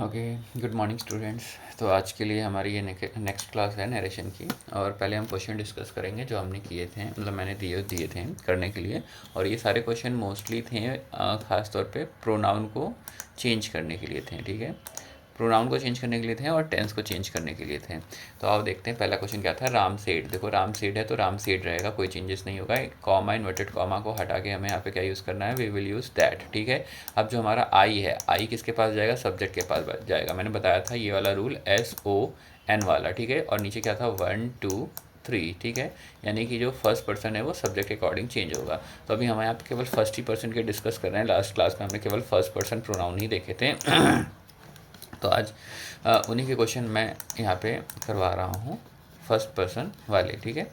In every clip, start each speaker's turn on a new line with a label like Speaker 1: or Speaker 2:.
Speaker 1: Okay, good morning students. तो आज के लिए हमारी ये नेक्स्ट क्लास है नरेशन की। और पहले हम क्वेश्चन डिस्कस करेंगे जो हमने किए थे, मतलब मैंने दिए दिए थे करने के लिए। और ये सारे क्वेश्चन मोस्टली थे ख़ास तौर पे प्रोनाउन को चेंज करने के लिए थे, ठीक है। प्रोनाउन को चेंज करने के लिए थे और टेंस को चेंज करने के लिए थे। तो आओ देखते हैं पहला क्वेश्चन क्या था। राम सेठ, देखो राम सेठ है तो राम सेठ रहेगा, कोई चेंजेस नहीं होगा। कॉमा इन्वर्टेड कॉमा को हटा के हमें यहाँ पे क्या यूज़ करना है, वी विल यूज़ दैट, ठीक है। अब जो हमारा आई है, आई किसके पास जाएगा, सब्जेक्ट के पास जाएगा। मैंने बताया था ये वाला रूल SON वाला, ठीक है। और नीचे क्या था, 1 2 3, ठीक है। यानी कि जो फर्स्ट पर्सन है वो सब्जेक्ट के अकॉर्डिंग चेंज होगा। तो अभी हम यहाँ पे केवल फर्स्ट ही पर्सन के डिस्कस कर रहे हैं। लास्ट क्लास में हमने केवल फर्स्ट पर्सन प्रोनाउन ही देखे थे। तो आज उन्हीं के क्वेश्चन मैं यहाँ पे करवा रहा हूँ, फर्स्ट पर्सन वाले, ठीक है।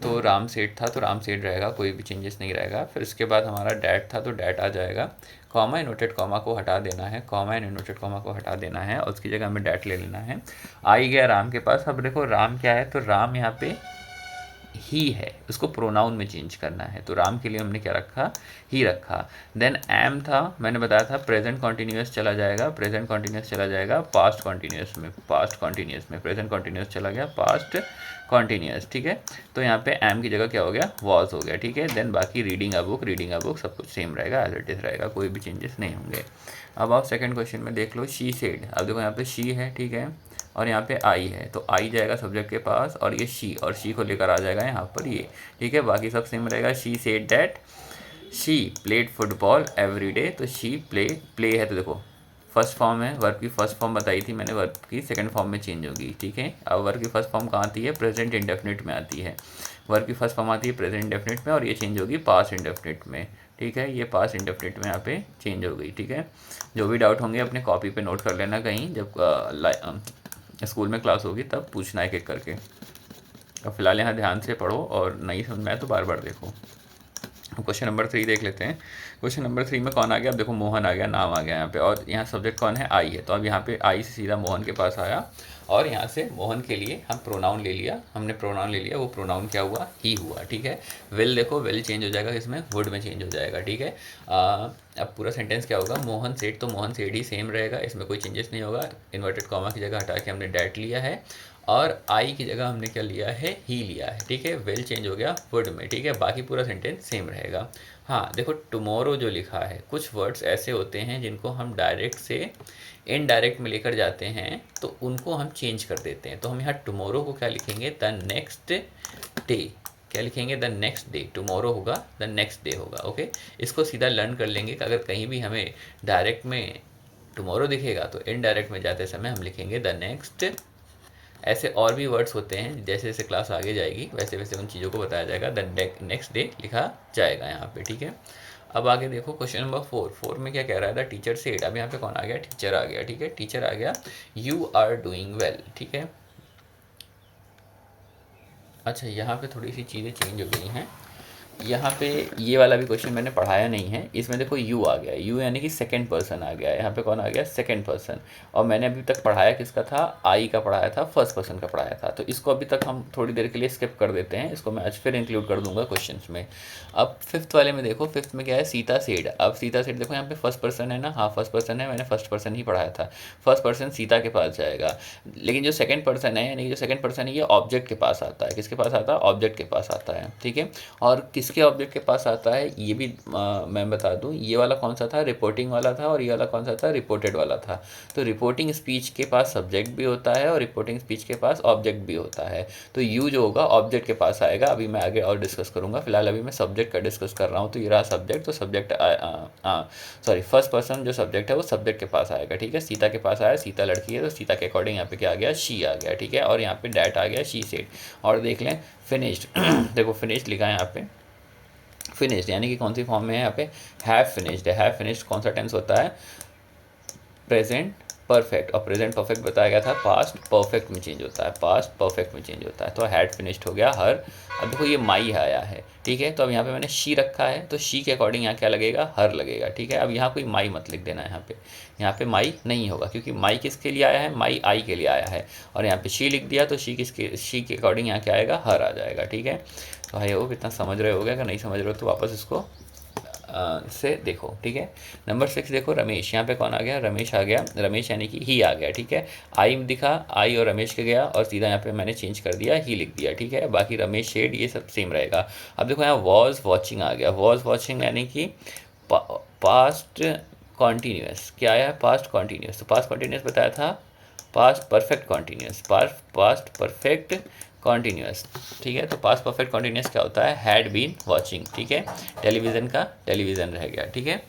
Speaker 1: तो राम सेठ था तो राम सेठ रहेगा, कोई भी चेंजेस नहीं रहेगा। फिर उसके बाद हमारा डैट था तो डैट आ जाएगा। कॉमा इन्वर्टेड कॉमा को हटा देना है, कॉमा एंड इन्वर्टेड कॉमा को हटा देना है और उसकी जगह हमें डैट ले लेना है। आई गया राम के पास। अब देखो राम क्या है, तो राम यहाँ पे ही है, उसको प्रोनाउन में चेंज करना है। तो राम के लिए हमने क्या रखा, ही रखा। देन एम था, मैंने बताया था प्रेजेंट कॉन्टिन्यूस चला जाएगा, प्रेजेंट कॉन्टिन्यूस चला जाएगा पास्ट कॉन्टिन्यूस में, पास्ट कॉन्टिन्यूस में प्रेजेंट कॉन्टिन्यूस चला गया पास्ट कॉन्टिन्यूस, ठीक है। तो यहाँ पे एम की जगह क्या हो गया, वॉज हो गया, ठीक है। देन बाकी रीडिंग अ बुक सब कुछ सेम रहेगा, एज इट इज रहेगा, कोई भी चेंजेस नहीं होंगे। अब आप सेकंड क्वेश्चन में देख लो, शी सेड। अब देखो यहाँ पे शी है, ठीक है, और यहाँ पे आई है, तो आई जाएगा सब्जेक्ट के पास और ये शी, और शी को लेकर आ जाएगा यहाँ पर ये, ठीक है। बाकी सब सेम रहेगा। She said that she played football every day. तो शी प्ले है, तो देखो फर्स्ट फॉर्म है, वर्ब की फर्स्ट फॉर्म बताई थी मैंने, वर्ब की सेकंड फॉर्म में चेंज होगी, ठीक है। अब वर्ब की फर्स्ट फॉर्म कहाँ आती है, प्रेजेंट इंडेफिनिट में आती है। वर्ब की फर्स्ट फॉर्म आती है प्रेजेंट इंडेफिनिट में और ये चेंज होगी पास्ट इंडेफिनिट में, ठीक है। ये पास्ट इंडेफिनिट में यहाँ पे चेंज हो गई, ठीक है। जो भी डाउट होंगे अपने कॉपी पे नोट कर लेना कहीं, जब स्कूल में क्लास होगी तब पूछना है एक एक करके। अब फिलहाल यहाँ ध्यान से पढ़ो और नहीं समझ में आए तो बार बार देखो। क्वेश्चन नंबर 3 देख लेते हैं। क्वेश्चन नंबर 3 में कौन आ गया, अब देखो मोहन आ गया, नाम आ गया यहाँ पे, और यहाँ सब्जेक्ट कौन है, आई है। तो अब यहाँ पे आई से सीधा मोहन के पास आया और यहाँ से मोहन के लिए हम प्रोनाउन ले लिया, हमने प्रोनाउन ले लिया। वो प्रोनाउन क्या हुआ, ही हुआ, ठीक है। विल देखो, विल चेंज हो जाएगा, इसमें वुड में चेंज हो जाएगा, ठीक है। अब पूरा सेंटेंस क्या होगा, मोहन सेठ, तो मोहन सेठ ही सेम रहेगा, इसमें कोई चेंजेस नहीं होगा। इन्वर्टेड कॉमा की जगह हटा के हमने डैट लिया है और आई की जगह हमने क्या लिया है, ही लिया है, ठीक है। विल चेंज हो गया वुड में, ठीक है। बाकी पूरा सेंटेंस सेम रहेगा। हाँ देखो, टुमारो जो लिखा है, कुछ वर्ड्स ऐसे होते हैं जिनको हम डायरेक्ट से इनडायरेक्ट में लेकर जाते हैं तो उनको हम चेंज कर देते हैं। तो हम यहाँ टुमारो को क्या लिखेंगे, द नेक्स्ट डे। क्या लिखेंगे, द नेक्स्ट डे। टुमारो होगा द नेक्स्ट डे होगा, ओके। इसको सीधा लर्न कर लेंगे कि अगर कहीं भी हमें डायरेक्ट में टुमारो दिखेगा तो इनडायरेक्ट में जाते समय हम लिखेंगे द नेक्स्ट। ऐसे और भी वर्ड्स होते हैं, जैसे जैसे क्लास आगे जाएगी वैसे वैसे उन चीज़ों को बताया जाएगा। द नेक्स्ट डे लिखा जाएगा यहाँ पे, ठीक है। अब आगे देखो क्वेश्चन नंबर 4 में क्या कह रहा है, द टीचर सेड। अब यहाँ पे कौन आ गया, टीचर आ गया, ठीक है। टीचर आ गया, यू आर डूइंग वेल, ठीक है। अच्छा, यहाँ पे थोड़ी सी चीज़ें चेंज हो गई हैं। यहाँ पे ये वाला भी क्वेश्चन मैंने पढ़ाया नहीं है, इसमें देखो यू आ गया, यू यानी कि सेकंड पर्सन आ गया। यहाँ पे कौन आ गया, सेकंड पर्सन। और मैंने अभी तक पढ़ाया किसका था, आई का पढ़ाया था, फर्स्ट पर्सन का पढ़ाया था। तो इसको अभी तक हम थोड़ी देर के लिए स्किप कर देते हैं, इसको मैं आज फिर इंक्लूड कर दूंगा क्वेश्चंस में। अब फिफ्थ वाले में देखो, फिफ्थ में क्या है, सीता सेड। अब सीता सेड देखो यहाँ पे फर्स्ट पर्सन है ना, हाँ फर्स्ट पर्सन है, मैंने फर्स्ट पर्सन ही पढ़ाया था। फर्स्ट पर्सन सीता के पास जाएगा, लेकिन जो सेकंड पर्सन है यानी कि जो सेकंड पर्सन है ये ऑब्जेक्ट के पास आता है। किसके पास आता है, ऑब्जेक्ट के पास आता है, ठीक है। और किसके ऑब्जेक्ट के पास आता है ये भी मैं बता दूं, ये वाला कौन सा था, रिपोर्टिंग वाला था, और ये वाला कौन सा था, रिपोर्टेड वाला था। तो रिपोर्टिंग स्पीच के पास सब्जेक्ट भी होता है और रिपोर्टिंग स्पीच के पास ऑब्जेक्ट भी होता है। तो यू जो होगा ऑब्जेक्ट के पास आएगा, अभी मैं आगे और डिस्कस करूंगा, फिलहाल अभी मैं सब्जेक्ट का डिस्कस कर रहा हूँ। तो ये रहा सब्जेक्ट, तो सब्जेक्ट सॉरी फर्स्ट पर्सन जो सब्जेक्ट है वो सब्जेक्ट के पास आएगा, ठीक है। सीता के पास आया, सीता लड़की है तो सीता के अकॉर्डिंग यहाँ पे क्या आ गया, शी आ गया, ठीक है। और यहाँ पे डैट आ गया, शी सेड। और देख लें फिनिश्ड देखो फिनिश्ड लिखा है यहाँ पे, फिनिश्ड यानी कि कौन सी फॉर्म में है यहाँ पे, हैव फिनिश्ड है। हैव फिनिश्ड कौन सा टेंस होता है, प्रेजेंट परफेक्ट। और प्रेजेंट परफेक्ट बताया गया था पास्ट परफेक्ट में चेंज होता है, पास्ट परफेक्ट में चेंज होता है। तो हैड फिनिश्ड हो गया हर। अब देखो ये माई आया है, ठीक है। तो अब यहाँ पे मैंने शी रखा है, तो शी के अकॉर्डिंग यहाँ क्या लगेगा, हर लगेगा, ठीक है। अब यहाँ कोई माई मत लिख देना, यहाँ पे माई नहीं होगा, क्योंकि माई किसके लिए आया है, माई आई के लिए आया है। और यहाँ पे शी लिख दिया तो शी के अकॉर्डिंग यहाँ क्या आएगा, हर आ जाएगा, ठीक है। तो भाई वो कितना समझ रहे हो गया, अगर नहीं समझ रहे हो तो वापस इसको से देखो, ठीक है। नंबर 6 देखो, रमेश, यहाँ पे कौन आ गया, रमेश आ गया, रमेश यानी कि ही आ गया, ठीक है। आई दिखा, आई और रमेश के गया और सीधा यहाँ पे मैंने चेंज कर दिया, ही लिख दिया, ठीक है। बाकी रमेश शेड ये सब सेम रहेगा। अब देखो यहाँ वॉज वॉचिंग आ गया, वॉज वॉचिंग यानी कि पास्ट कॉन्टीन्यूस, क्या आया, पास्ट कॉन्टीन्यूस। तो पास्ट कॉन्टीन्यूस बताया था, past perfect continuous, past perfect continuous, ठीक है। तो पास्ट परफेक्ट कॉन्टीन्यूस क्या होता है, हैड बीन वॉचिंग, ठीक है। टेलीविज़न का टेलीविज़न रह गया, ठीक है।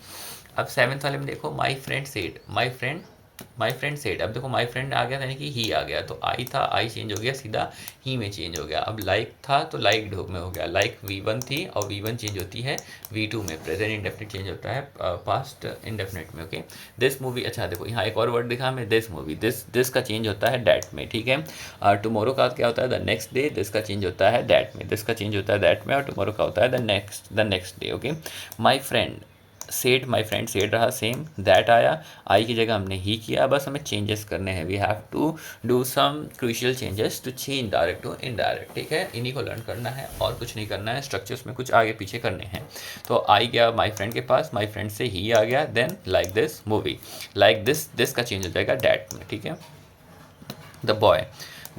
Speaker 1: अब 7th वाले में देखो, my friend said, my friend said. अब देखो माई फ्रेंड आ गया यानी कि ही आ गया, तो आई था, आई चेंज हो गया, सीधा ही में चेंज हो गया। अब लाइक था तो लाइक्ड में हो गया, लाइक V1 थी और V1 चेंज होती है V2 में, प्रेजेंट इंडेफिनिट चेंज होता है पास्ट इंडेफिनिट में, ओके। दिस मूवी, अच्छा देखो यहाँ एक और वर्ड दिखा हमें, दिस मूवी, दिस का चेंज होता है डैट में, ठीक है। टुमारो का क्या होता है, द नेक्स्ट डे, दिस का चेंज होता है डैट में, दिस का चेंज होता है दैट में, और टुमारो का होता है the next day, okay. My friend said, my friend said रहा सेम, दैट आया, आई की जगह हमने ही किया, बस हमें चेंजेस करने हैं, we have to do some crucial changes to change direct to indirect, ठीक है। इन्हीं को लर्न करना है और कुछ नहीं करना है, स्ट्रक्चर्स में कुछ आगे पीछे करने हैं। तो आई गया माई फ्रेंड के पास, माई फ्रेंड से ही आ गया, then like this movie, like this का चेंज हो जाएगा डैट में, ठीक है। द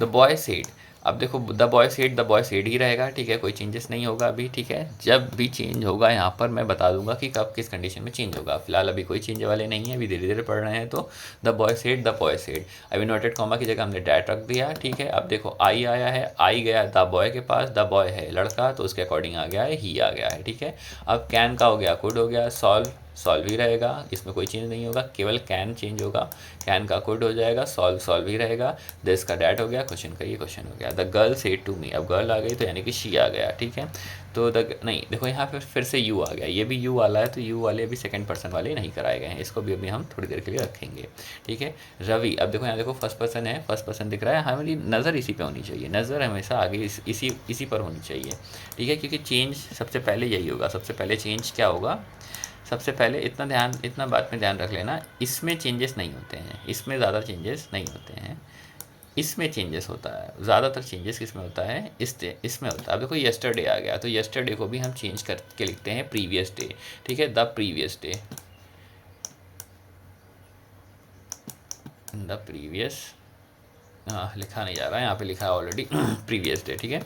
Speaker 1: बॉय सेड, अब देखो द बॉय सेड ही रहेगा, ठीक है, कोई चेंजेस नहीं होगा अभी, ठीक है। जब भी चेंज होगा यहाँ पर मैं बता दूंगा कि कब किस कंडीशन में चेंज होगा, फिलहाल अभी कोई चेंज वाले नहीं है, अभी धीरे धीरे पढ़ रहे हैं। तो द बॉय सेड, अभी नोटेड कॉमा की जगह हमने डैट रख दिया, ठीक है। अब देखो आई आया है, आई गया द बॉय के पास, द बॉय है लड़का तो उसके अकॉर्डिंग आ गया है, ही आ गया है, ठीक है। अब कैन का हो गया, कुड हो गया, सॉल्व ही रहेगा, इसमें कोई चेंज नहीं होगा, केवल कैन चेंज होगा, कैन का कुड हो जाएगा, सॉल्व ही रहेगा। दिस का डैट हो गया, क्वेश्चन का ये क्वेश्चन हो गया। The girl said to me, अब गर्ल आ गई तो यानी कि शी आ गया, ठीक है। तो नहीं देखो यहाँ पे फिर से यू आ गया, ये भी यू वाला है, तो यू वाले अभी सेकंड पर्सन वाले नहीं कराए गए हैं, इसको भी अभी हम थोड़ी देर के लिए रखेंगे, ठीक है। रवि, अब देखो यहाँ देखो फर्स्ट पर्सन है, फर्स्ट पर्सन दिख रहा है, हमारी नज़र इसी पे होनी चाहिए, नज़र हमेशा आगे इसी पर होनी चाहिए, ठीक है, क्योंकि चेंज सबसे पहले यही होगा, सबसे पहले चेंज क्या होगा, सबसे पहले इतना बात में ध्यान रख लेना, इसमें चेंजेस नहीं होते हैं, इसमें ज़्यादा चेंजेस नहीं होते हैं, इसमें चेंजेस होता है, ज़्यादातर चेंजेस किसमें होता है, इसमें होता है। अब देखो यस्टरडे आ गया, तो यस्टरडे को भी हम चेंज करके लिखते हैं प्रीवियस डे, ठीक है, the previous day, the previous, हाँ लिखा नहीं जा रहा है, यहाँ पे लिखा है ऑलरेडी प्रीवियस डे, ठीक है,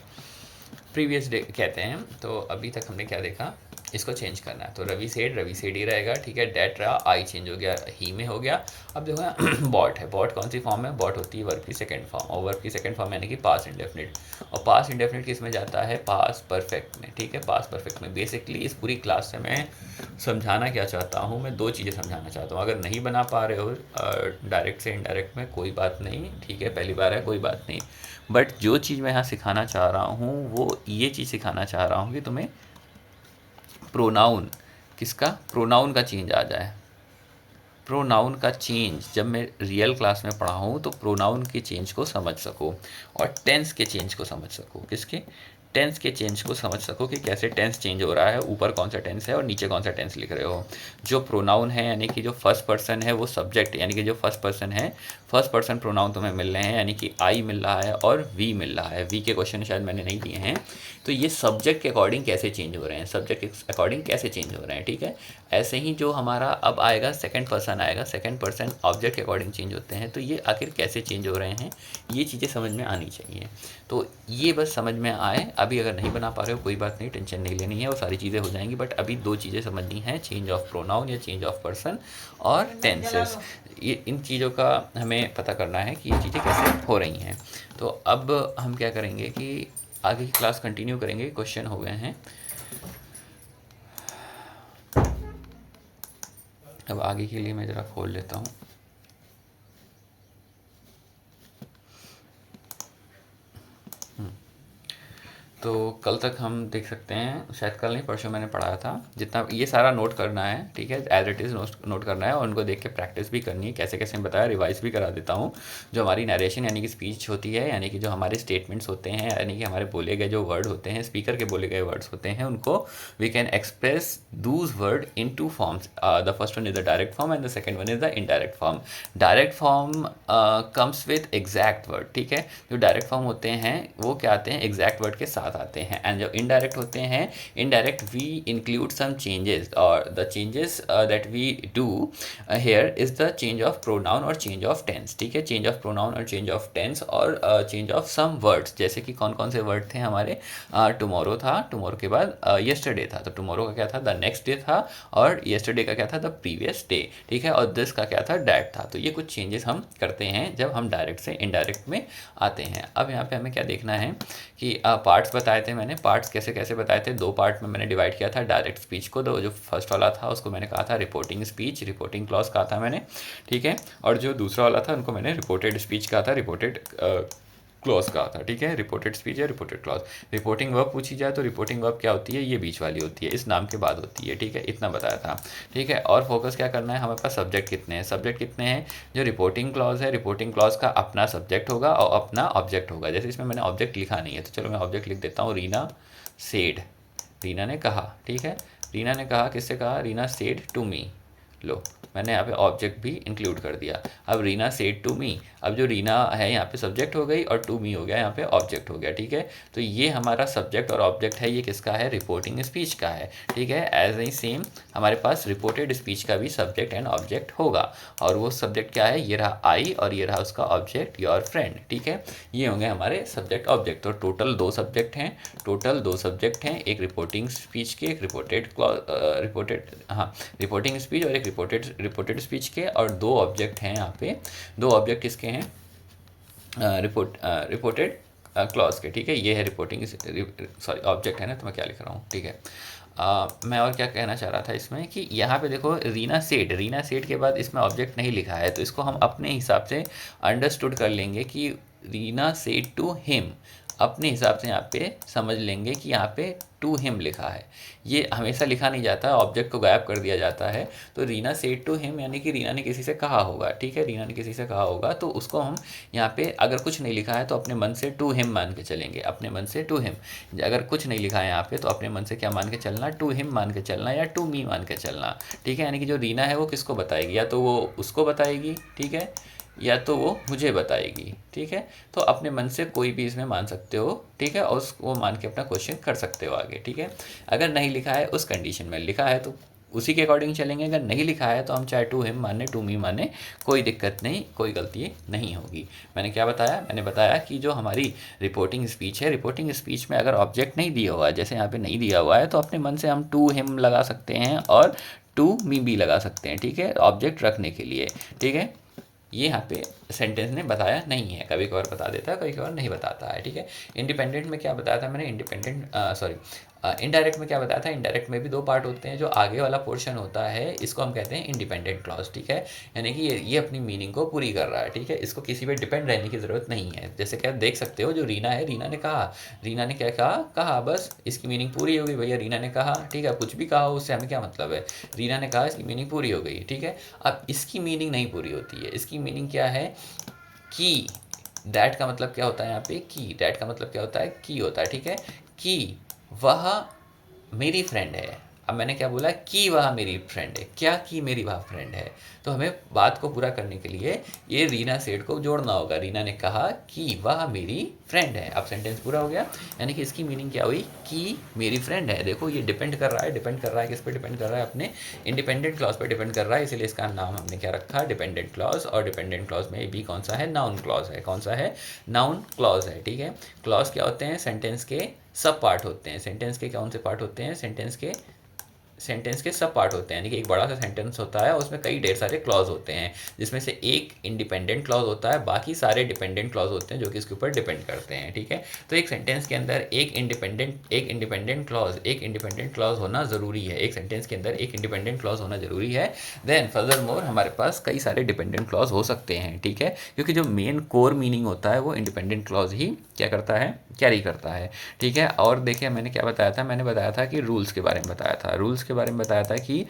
Speaker 1: प्रीवियस डे कहते हैं। तो अभी तक हमने क्या देखा, इसको चेंज करना है, तो रवि सेड ही रहेगा, ठीक है। डैट रहा, आई चेंज हो गया, ही में हो गया। अब देखो ना बॉट है, बॉट कौन सी फॉर्म है, बॉट होती है वर्ब की सेकंड फॉर्म, और वर्ब की सेकंड फॉर्म यानी कि पास्ट इंडेफिनिट, और पास्ट इंडेफिनिट किस में जाता है, पास्ट परफेक्ट में, ठीक है, पास्ट परफेक्ट में। बेसिकली इस पूरी क्लास से मैं समझाना क्या चाहता हूँ, मैं दो चीज़ें समझाना चाहता हूँ। अगर नहीं बना पा रहे हो डायरेक्ट से इनडायरेक्ट में, कोई बात नहीं, ठीक है, पहली बार है, कोई बात नहीं, बट जो चीज़ मैं यहाँ सिखाना चाह रहा हूँ वो ये चीज़ सिखाना चाह रहा हूँ कि तुम्हें प्रोनाउन, किसका, प्रोनाउन का चेंज आ जाए, प्रोनाउन का चेंज जब मैं रियल क्लास में पढ़ा हूँ तो प्रोनाउन के चेंज को समझ सको, और टेंस के चेंज को समझ सको, किसके, टेंस के चेंज को समझ सको कि कैसे टेंस चेंज हो रहा है, ऊपर कौन सा टेंस है और नीचे कौन सा टेंस लिख रहे हो। जो प्रोनाउन है यानी कि जो फर्स्ट पर्सन है वो सब्जेक्ट, यानी कि जो फर्स्ट पर्सन है, फर्स्ट पर्सन प्रोनाउन तुम्हें मिल रहे हैं, यानी कि आई मिल रहा है और वी मिल रहा है, वी के क्वेश्चन शायद मैंने नहीं दिए हैं, तो ये सब्जेक्ट के अकॉर्डिंग कैसे चेंज हो रहे हैं, सब्जेक्ट के अकॉर्डिंग कैसे चेंज हो रहे हैं, ठीक है। ऐसे ही जो हमारा अब आएगा सेकंड पर्सन आएगा, सेकंड पर्सन ऑब्जेक्ट के अकॉर्डिंग चेंज होते हैं, तो ये आखिर कैसे चेंज हो रहे हैं, ये चीज़ें समझ में आनी चाहिए। तो ये बस समझ में आए, अभी अगर नहीं बना पा रहे हो कोई बात नहीं, टेंशन नहीं लेनी है, वो सारी चीज़ें हो जाएंगी, बट अभी दो चीज़ें समझनी है, चेंज ऑफ प्रोनाउन या चेंज ऑफ पर्सन और टेंसेस, ये इन चीज़ों का हमें पता करना है कि ये चीज़ें कैसे हो रही हैं। तो अब हम क्या करेंगे कि आगे की क्लास कंटिन्यू करेंगे, क्वेश्चन हो गए हैं, अब आगे के लिए मैं ज़रा खोल लेता हूँ। तो कल तक हम देख सकते हैं, शायद कल नहीं परसों मैंने पढ़ाया था, जितना ये सारा नोट करना है, ठीक है, एज इट इज़ नोट करना है, और उनको देख के प्रैक्टिस भी करनी है, कैसे कैसे बताया, रिवाइज भी करा देता हूँ। जो हमारी नरेशन यानी कि स्पीच होती है, यानी कि जो हमारे स्टेटमेंट्स होते हैं, यानी कि हमारे बोले गए जो वर्ड होते हैं, स्पीकर के बोले गए वर्ड्स होते हैं, उनको we can express those word in two forms, the first one is the direct form and the second one is the indirect form. Direct form comes with exact word, ठीक है, जो direct form होते हैं वो क्या आते हैं, exact word के साथ साथ आते हैं। एंड जो इनडायरेक्ट होते हैं, indirect we include some changes, और the changes that we do here is the change of pronoun और चेंज ऑफ टेंस, ठीक है, चेंज ऑफ प्रोनाउन और चेंज ऑफ टेंस और चेंज ऑफ सम वर्ड्स, जैसे कि कौन कौन से वर्ड थे हमारे, टुमारो था, टुमारो के बाद येस्टरडे था, तो टुमारो का क्या था, द नेक्स्ट डे था, और येस्टरडे का क्या था, द प्रीवियस डे, ठीक है, और दिस का क्या था, डैट था। तो ये कुछ चेंजेस हम करते हैं जब हम डायरेक्ट से इनडायरेक्ट में आते हैं। अब यहाँ पे हमें क्या देखना है कि पार्ट्स बताए थे मैंने, पार्ट्स कैसे कैसे बताए थे, दो पार्ट में मैंने डिवाइड किया था डायरेक्ट स्पीच को। दो, जो फर्स्ट वाला था उसको मैंने कहा था रिपोर्टिंग स्पीच, रिपोर्टिंग क्लॉज कहा था मैंने, ठीक है, और जो दूसरा वाला था उनको मैंने रिपोर्टेड स्पीच कहा था, रिपोर्टेड क्लॉज कहा था, ठीक है, रिपोर्टेड स्पीच या रिपोर्टेड क्लॉज। रिपोर्टिंग वर्ब पूछी जाए तो रिपोर्टिंग वर्ब क्या होती है, ये बीच वाली होती है, इस नाम के बाद होती है, ठीक है, इतना बताया था, ठीक है। और फोकस क्या करना है, हमारे पास सब्जेक्ट कितने हैं, सब्जेक्ट कितने हैं, जो रिपोर्टिंग क्लॉज है, रिपोर्टिंग क्लॉज का अपना सब्जेक्ट होगा और अपना ऑब्जेक्ट होगा। जैसे इसमें मैंने ऑब्जेक्ट लिखा नहीं है, तो चलो मैं ऑब्जेक्ट लिख देता हूँ, रीना सेड, रीना ने कहा, ठीक है, रीना ने कहा, किससे कहा, रीना सेड टू मी, लो मैंने यहाँ पे ऑब्जेक्ट भी इंक्लूड कर दिया। अब रीना सेड टू मी, अब जो रीना है यहाँ पे सब्जेक्ट हो गई और टू मी हो गया यहाँ पे ऑब्जेक्ट हो गया, ठीक है। तो ये हमारा सब्जेक्ट और ऑब्जेक्ट है, ये किसका है, रिपोर्टिंग स्पीच का है, ठीक है। एज ए सेम हमारे पास रिपोर्टेड स्पीच का भी सब्जेक्ट एंड ऑब्जेक्ट होगा, और वो सब्जेक्ट क्या है, ये रहा आई और ये रहा उसका ऑब्जेक्ट योर फ्रेंड, ठीक है। ये होंगे हमारे सब्जेक्ट ऑब्जेक्ट। तो टोटल दो सब्जेक्ट हैं, टोटल दो सब्जेक्ट हैं, एक रिपोर्टिंग स्पीच के, एक रिपोर्टिंग स्पीच और एक रिपोर्टेड स्पीच के, और दो ऑब्जेक्ट हैं यहाँ पे, दो ऑब्जेक्ट किसके हैं, रिपोर्टेड क्लॉज के, ठीक है। ये है रिपोर्टिंग, सॉरी ऑब्जेक्ट है ना, तो मैं क्या लिख रहा हूँ, ठीक है। मैं और क्या कहना चाह रहा था इसमें कि यहाँ पे देखो रीना सेड के बाद इसमें ऑब्जेक्ट नहीं लिखा है, तो इसको हम अपने हिसाब से अंडरस्टूड कर लेंगे कि रीना सेड टू हिम, अपने हिसाब से यहाँ पे समझ लेंगे कि यहाँ पे टू हिम लिखा है। ये हमेशा लिखा नहीं जाता, ऑब्जेक्ट को गायब कर दिया जाता है। तो रीना सेड टू हिम यानी कि रीना ने किसी से कहा होगा, ठीक है, रीना ने किसी से कहा होगा, तो उसको हम यहाँ पे अगर कुछ नहीं लिखा है तो अपने मन से टू हिम मान के चलेंगे, अपने मन से टू हिम। अगर कुछ नहीं लिखा है यहाँ पे तो अपने मन से क्या मान के चलना, टू हिम मान के चलना या टू मी मान के चलना, ठीक है। यानी कि जो रीना है वो किसको बताएगी, या तो वो उसको बताएगी, ठीक है, या तो वो मुझे बताएगी, ठीक है। तो अपने मन से कोई भी इसमें मान सकते हो, ठीक है, और उसको मान के अपना क्वेश्चन कर सकते हो आगे, ठीक है। अगर नहीं लिखा है उस कंडीशन में, लिखा है तो उसी के अकॉर्डिंग चलेंगे, अगर नहीं लिखा है तो हम चाहे टू हिम माने टू मी माने, कोई दिक्कत नहीं, कोई गलती नहीं होगी। मैंने क्या बताया, मैंने बताया कि जो हमारी रिपोर्टिंग स्पीच है, रिपोर्टिंग स्पीच में अगर ऑब्जेक्ट नहीं दिया हुआ है, जैसे यहाँ पे नहीं दिया हुआ है, तो अपने मन से हम टू हिम लगा सकते हैं और टू मी भी लगा सकते हैं, ठीक है, ऑब्जेक्ट रखने के लिए, ठीक है। ये यहाँ पे सेंटेंस ने बताया नहीं है, कभी कभार बता देता है, कभी कभार नहीं बताता है, ठीक है। इंडिपेंडेंट में क्या बताया था मैंने, इनडायरेक्ट में क्या बताया था, इनडायरेक्ट में भी दो पार्ट होते हैं, जो आगे वाला पोर्शन होता है इसको हम कहते हैं इंडिपेंडेंट क्लॉज, ठीक है। यानी कि ये अपनी मीनिंग को पूरी कर रहा है, ठीक है, इसको किसी पे डिपेंड रहने की ज़रूरत नहीं है। जैसे कि आप देख सकते हो, जो रीना है, रीना ने कहा, रीना ने क्या कहा, बस इसकी मीनिंग पूरी हो गई भैया, रीना ने कहा, ठीक है, कुछ भी कहा उससे हमें क्या मतलब है, रीना ने कहा, इसकी मीनिंग पूरी हो गई, ठीक है। अब इसकी मीनिंग नहीं पूरी होती है, इसकी मीनिंग क्या है, कि डैट का मतलब क्या होता है यहाँ पे, की, डैट का मतलब क्या होता है, की होता है, ठीक है, कि वह मेरी फ्रेंड है। अब मैंने क्या बोला, कि वह मेरी फ्रेंड है, क्या कि मेरी वह फ्रेंड है। तो हमें बात को पूरा करने के लिए ये रीना सेड को जोड़ना होगा, रीना ने कहा कि वह मेरी फ्रेंड है। अब सेंटेंस पूरा हो गया, यानी कि इसकी मीनिंग क्या हुई, कि मेरी फ्रेंड है। देखो ये डिपेंड कर रहा है किस पे डिपेंड कर रहा है, अपने इंडिपेंडेंट क्लॉज पे डिपेंड कर रहा है, इसलिए इसका नाम हमने क्या रखा, डिपेंडेंट क्लॉज। और डिपेंडेंट क्लॉज में भी कौन सा है, नाउन क्लॉज है, कौन सा है, नाउन क्लॉज है, ठीक है। क्लॉज क्या होते हैं, सेंटेंस के सब पार्ट होते हैं, सेंटेंस के कौन से पार्ट होते हैं, सेंटेंस के सब पार्ट होते हैं। यानी कि एक बड़ा सा सेंटेंस होता है, उसमें कई ढेर सारे क्लॉज होते हैं, जिसमें से एक इंडिपेंडेंट क्लॉज होता है, बाकी सारे डिपेंडेंट क्लॉज होते हैं जो कि इसके ऊपर डिपेंड करते हैं, ठीक है। तो एक सेंटेंस के अंदर एक इंडिपेंडेंट क्लॉज होना ज़रूरी है, एक सेंटेंस के अंदर एक इंडिपेंडेंट क्लॉज होना ज़रूरी है। देन फर्दर मोर हमारे पास कई सारे डिपेंडेंट क्लॉज हो सकते हैं, ठीक है, क्योंकि जो मेन कोर मीनिंग होता है वो इंडिपेंडेंट क्लॉज ही क्या करता है, कैरी करता है, ठीक है। और देखिए मैंने क्या बताया था, मैंने बताया था कि रूल्स के बारे में बताया था, रूल्स के बारे में बताया था कि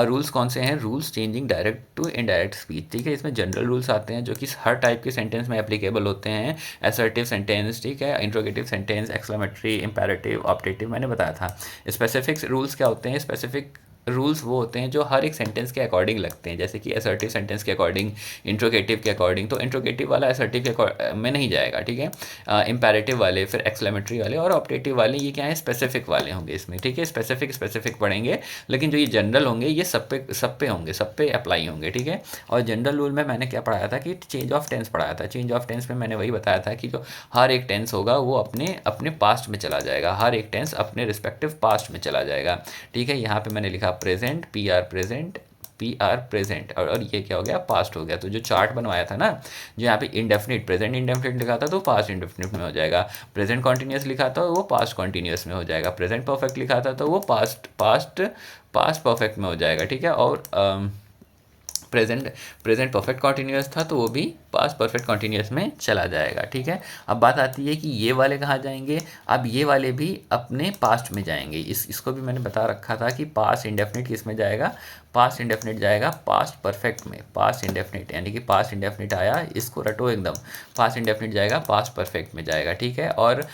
Speaker 1: रूल्स कौन से हैं, rules changing direct to indirect speech, ठीक है। इसमें जनरल रूल्स आते हैं जो कि हर टाइप के सेंटेंस में एप्लीकेबल होते हैं, असर्टिव सेंटेंस, ठीक है, interrogative sentence, exclamatory, imperative, optative, मैंने बताया था। स्पेसिफिक रूल्स क्या होते हैं, स्पेसिफिक रूल्स वो होते हैं जो हर एक सेंटेंस के अकॉर्डिंग लगते हैं, जैसे कि असर्टिव सेंटेंस के अकॉर्डिंग, इंट्रोगेटिव के अकॉर्डिंग, तो इंट्रोगेटिव वाला असर्टिव के में नहीं जाएगा, ठीक है। इंपैरेटिव वाले, फिर एक्सक्लेमेटरी वाले और ऑप्टेटिव वाले, ये क्या है, स्पेसिफिक वाले होंगे इसमें, ठीक है। स्पेसिफिक पढ़ेंगे, लेकिन जो ये जनरल होंगे ये सब पे होंगे, सब पे अप्लाई होंगे, ठीक है। और जनरल रूल में मैंने क्या पढ़ाया था कि चेंज ऑफ टेंस पढ़ाया था। चेंज ऑफ टेंस में मैंने वही बताया था कि जो हर एक टेंस होगा वो अपने अपने पास्ट में चला जाएगा, हर एक टेंस अपने रिस्पेक्टिव पास्ट में चला जाएगा, ठीक है। यहाँ पे मैंने लिखा प्रेजेंट, पी आर प्रेजेंट, और ये क्या हो गया, पास्ट हो गया। तो जो चार्ट बनवाया था ना, जो यहाँ पे इंडेफिनिट, प्रेजेंट इंडेफिनिट लिखा था तो पास्ट इंडेफिनिट में हो जाएगा, प्रेजेंट कॉन्टिन्यूस लिखा था वो पास्ट कॉन्टिन्यूस में हो जाएगा, प्रेजेंट परफेक्ट लिखा था तो वो पास्ट परफेक्ट में हो जाएगा, ठीक है। और प्रेजेंट प्रेजेंट परफेक्ट कॉन्टिन्यूस था तो वो भी पास्ट परफेक्ट कॉन्टिन्यूस में चला जाएगा, ठीक है। अब बात आती है कि ये वाले कहाँ जाएंगे, अब ये वाले भी अपने पास्ट में जाएंगे। इसको भी मैंने बता रखा था कि पास्ट इंडेफिनिट किस में जाएगा, पास्ट इंडेफिनिट जाएगा पास्ट परफेक्ट में, पास्ट इंडेफिनिट यानी कि पास्ट इंडेफिनिट आया, इसको रटो एकदम, पास्ट इंडेफिनिट जाएगा पास्ट परफेक्ट में जाएगा, ठीक है। और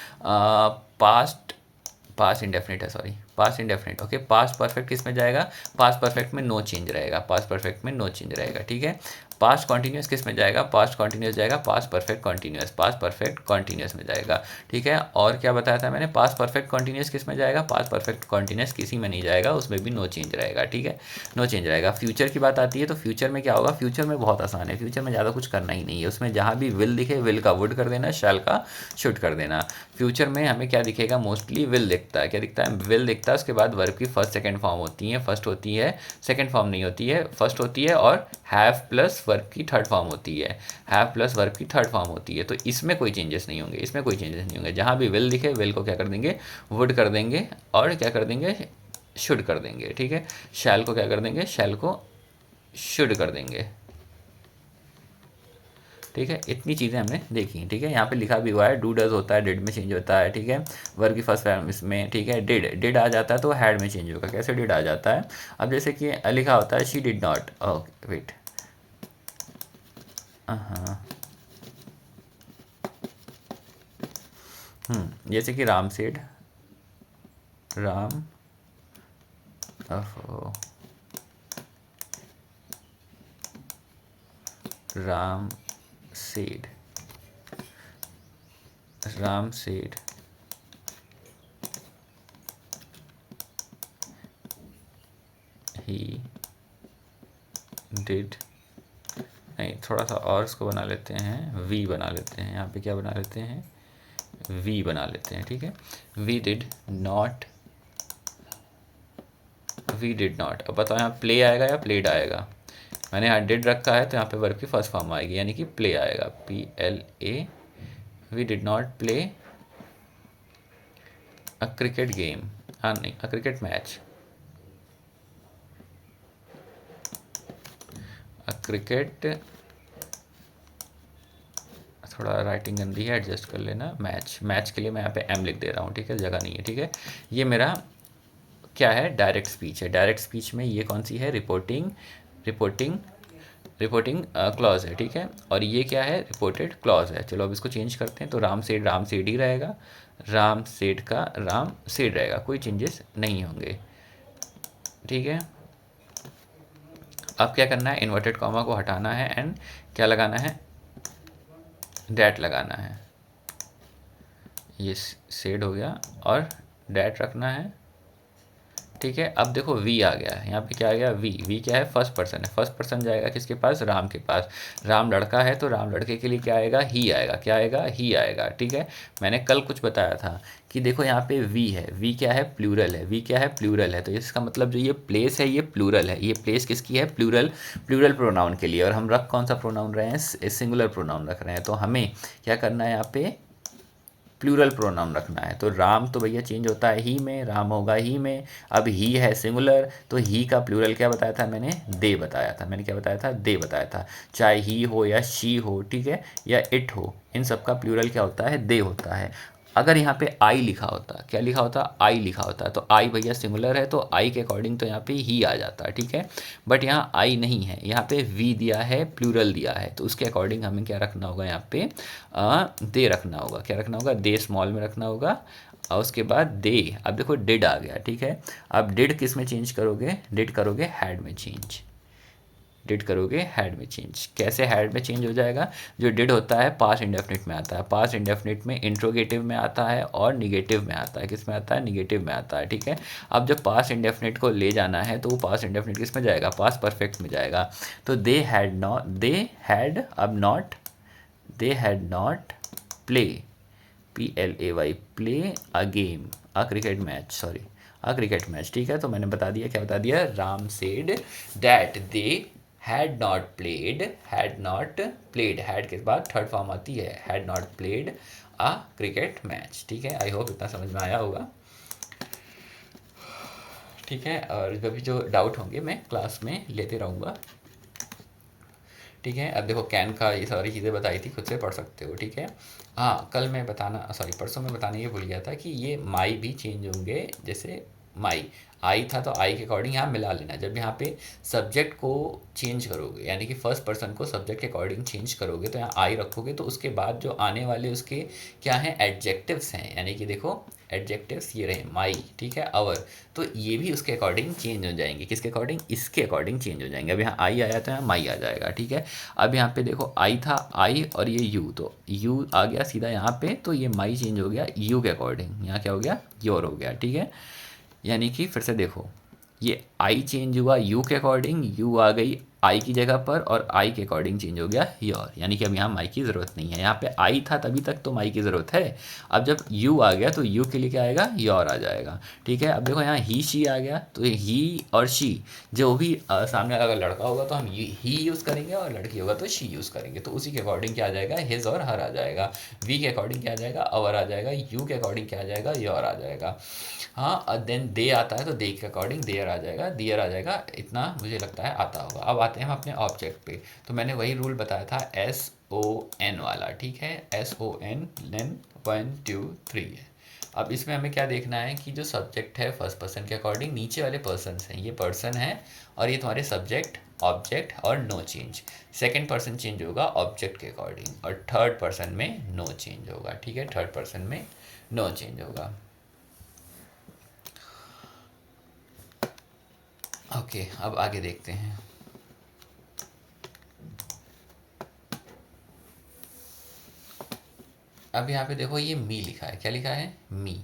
Speaker 1: पास्ट इंडेफिनिट है, sorry, past indefinite, okay. Past perfect किस में जाएगा, पास्ट परफेक्ट में नो चेंज रहेगा, पास्ट परफेक्ट में नो चेंज रहेगा, ठीक है। पास्ट कॉन्टिन्यूस किस में जाएगा, पास्ट कॉन्टिन्यूस जाएगा past perfect continuous, past perfect continuous में जाएगा, ठीक है। और क्या बताया था मैंने, पास्ट परफेक्ट कॉन्टिन्यूस किस में जाएगा, पास्ट परफेक्ट कॉन्टिन्यूस किसी में नहीं जाएगा, उसमें भी नो चेंज रहेगा, ठीक है, नो चेंज रहेगा। फ्यूचर की बात आती है तो फ्यूचर में क्या होगा, फ्यूचर में बहुत आसान है, फ्यूचर में ज़्यादा कुछ करना ही नहीं है, उसमें जहाँ भी विल दिखे विल का वुड कर देना, शैल का शुड कर देना। फ्यूचर में हमें क्या दिखेगा, मोस्टली विल दिखता है, क्या दिखता है, विल दिखता है। उसके बाद वर्ब की फर्स्ट सेकंड फॉर्म होती है, फर्स्ट होती है, सेकंड फॉर्म नहीं होती है, फर्स्ट होती है, और हैव प्लस वर्ब की थर्ड फॉर्म होती है, हैव प्लस वर्ब की थर्ड फॉर्म होती है। तो इसमें कोई चेंजेस नहीं होंगे, इसमें कोई चेंजेस नहीं होंगे, जहाँ भी विल दिखे विल को क्या कर देंगे, वुड कर देंगे, और क्या कर देंगे, शुड कर देंगे, ठीक है। शैल को क्या कर देंगे, शैल को शुड कर देंगे, ठीक है। इतनी चीज़ें हमने देखी, ठीक है। यहाँ पे लिखा भी हुआ है, डू डज होता है, डिड में चेंज होता है, ठीक है। वर्ब की फर्स्ट फॉर्म इसमें, ठीक है। डिड आ जाता है तो हैड में चेंज होगा, कैसे डिड आ जाता है, अब जैसे कि लिखा होता है she did not, okay wait, हाँ, जैसे कि राम सेड, राम, ओहो, Ram said, Ram said he did, नहीं, थोड़ा सा और इसको बना लेते हैं, वी बना लेते हैं, यहाँ पे क्या बना लेते हैं, वी बना लेते हैं, ठीक है। We did not, we did not. अब बताओ यहाँ प्ले आएगा या प्लेड आएगा, मैंने यहाँ डिड रखा है तो यहाँ पे वर्ब की फर्स्ट फॉर्म आएगी, यानी कि प्ले आएगा, PLA। We did not play a cricket game, हाँ नहीं, a cricket match, a cricket, थोड़ा राइटिंग गंदी है, एडजस्ट कर लेना, मैच के लिए मैं यहाँ पे एम लिख दे रहा हूँ, ठीक है, जगह नहीं है, ठीक है। ये मेरा क्या है, डायरेक्ट स्पीच है। डायरेक्ट स्पीच में ये कौन सी है, रिपोर्टिंग क्लॉज है, ठीक है। और ये क्या है, रिपोर्टेड क्लॉज है। चलो अब इसको चेंज करते हैं, तो राम सेड ही रहेगा, राम सेड का राम सेड रहेगा, कोई चेंजेस नहीं होंगे, ठीक है। अब क्या करना है, इन्वर्टेड कॉमा को हटाना है एंड क्या लगाना है, डैट लगाना है, ये सेड हो गया और डैट रखना है, ठीक है। अब देखो वी आ गया है, यहाँ पे क्या आ गया, वी क्या है, फर्स्ट पर्सन है, फर्स्ट पर्सन जाएगा किसके पास, राम के पास, राम लड़का है तो राम लड़के के लिए क्या आएगा, ही आएगा, क्या आएगा, ही आएगा, ठीक है। मैंने कल कुछ बताया था कि देखो यहाँ पे वी है, वी क्या है, प्लूरल है, वी क्या है, प्लूरल है, तो इसका मतलब जो ये प्लेस है ये प्लूरल है, ये प्लेस किसकी है, प्लूरल प्रोनाउन के लिए, और हम रख कौन सा प्रोनाउन रहे हैं, सिंगुलर प्रोनाउन रख रहे हैं, तो हमें क्या करना है, यहाँ पे प्लूरल प्रोनाउन रखना है। तो राम तो भैया चेंज होता है ही में, राम होगा ही में, अब ही है सिंगुलर, तो ही का प्लूरल क्या बताया था मैंने, दे बताया था, मैंने क्या बताया था, दे बताया था। चाहे ही हो या शी हो, ठीक है, या इट हो, इन सब का प्लूरल क्या होता है, दे होता है। अगर यहाँ पे आई लिखा होता, क्या लिखा होता, आई लिखा होता, तो आई भैया सिंगुलर है तो आई के अकॉर्डिंग तो यहाँ पे ही आ जाता, ठीक है। बट यहाँ आई नहीं है, यहाँ पे वी दिया है, प्लूरल दिया है, तो उसके अकॉर्डिंग हमें क्या रखना होगा, यहाँ पे दे रखना होगा, क्या रखना होगा, दे स्मॉल में रखना होगा, और उसके बाद दे, अब देखो डिड आ गया, ठीक है। अब डिड किस में चेंज करोगे, डिड करोगे हैड में चेंज, डिड करोगे हैड में चेंज। कैसे हैड में चेंज हो जाएगा, जो डिड होता है पास्ट इंडेफिनिट में आता है, पास्ट इंडेफिनिट में इंट्रोगेटिव में आता है और निगेटिव में आता है, किस में आता है, निगेटिव में आता है, ठीक है। अब जब पास्ट इंडेफिनिट को ले जाना है तो वो पास्ट इंडेफिनिट किस में जाएगा, पास्ट परफेक्ट में जाएगा। तो they had not, they had, अब not, they had not play, PLAY, play a game, a cricket match, sorry a cricket match, ठीक है। तो मैंने बता दिया, क्या बता दिया, Ram said that they had not played, had not played, had के बाद थर्ड फॉर्म आती है, had not played a cricket match, ठीक है। आई होप इतना समझ में आया होगा, ठीक है। और कभी जो डाउट होंगे मैं क्लास में लेते रहूँगा, ठीक है। अब देखो कैन का ये सारी चीज़ें बताई थी, खुद से पढ़ सकते हो, ठीक है। हाँ, कल मैं बताना, सॉरी परसों में बताने ये भूल गया था कि ये माई भी चेंज होंगे, जैसे माई आई था तो आई के अकॉर्डिंग यहाँ मिला लेना। जब यहाँ पे सब्जेक्ट को चेंज करोगे, यानी कि फर्स्ट पर्सन को सब्जेक्ट के अकॉर्डिंग चेंज करोगे, तो यहाँ आई रखोगे, तो उसके बाद जो आने वाले उसके क्या हैं, एडजेक्टिव्स हैं, यानी कि देखो एडजेक्टिव्स ये रहे माई, ठीक है, अवर, तो ये भी उसके अकॉर्डिंग चेंज हो जाएंगे, किसके अकॉर्डिंग, इसके अकॉर्डिंग चेंज हो जाएंगे। अब यहाँ आई आया तो यहाँ माई आ जाएगा, ठीक है। अब यहाँ पे देखो आई था, आई और ये यू, तो यू आ गया सीधा यहाँ पे, तो ये माई चेंज हो गया यू के अकॉर्डिंग, यहाँ क्या हो गया, योर हो गया, ठीक है। यानी कि फिर से देखो, ये आई चेंज हुआ यू के अकॉर्डिंग, यू आ गई आई की जगह पर और आई के अकॉर्डिंग चेंज हो गया योर, यानी कि अब यहाँ माई की ज़रूरत नहीं है। यहाँ पे आई था तभी तक तो माई की ज़रूरत है, अब जब यू आ गया तो यू के लिए क्या आएगा, योर आ जाएगा, ठीक है। अब देखो यहाँ ही शी आ गया, तो ही और शी, जो भी सामने अगर लड़का होगा तो हम ही यूज़ करेंगे और लड़की होगा तो शी यूज़ करेंगे, तो उसी के अकॉर्डिंग क्या आ जाएगा, हिज और हर आ जाएगा। वी के अकॉर्डिंग क्या आ जाएगा, अवर आ जाएगा। यू के अकॉर्डिंग क्या आ जाएगा, योर आ जाएगा। हाँ, देन दे आता है तो दे के अकॉर्डिंग देयर आ जाएगा, दियर आ जाएगा। इतना मुझे लगता है आता होगा। अब आते हैं हम अपने ऑब्जेक्ट पे, तो मैंने वही रूल बताया था SON वाला, ठीक है, SON, देन 1 2 3 है। अब इसमें हमें क्या देखना है कि जो सब्जेक्ट है फर्स्ट पर्सन के अकॉर्डिंग, नीचे वाले पर्सन हैं, ये पर्सन है और ये तुम्हारे सब्जेक्ट ऑब्जेक्ट और no change. Second person change होगा ऑब्जेक्ट के अकॉर्डिंग और थर्ड पर्सन में नो चेंज होगा, ठीक है, थर्ड पर्सन में नो चेंज होगा। ओके, अब आगे देखते हैं। अब यहाँ पे देखो ये मी लिखा है, क्या लिखा है, मी।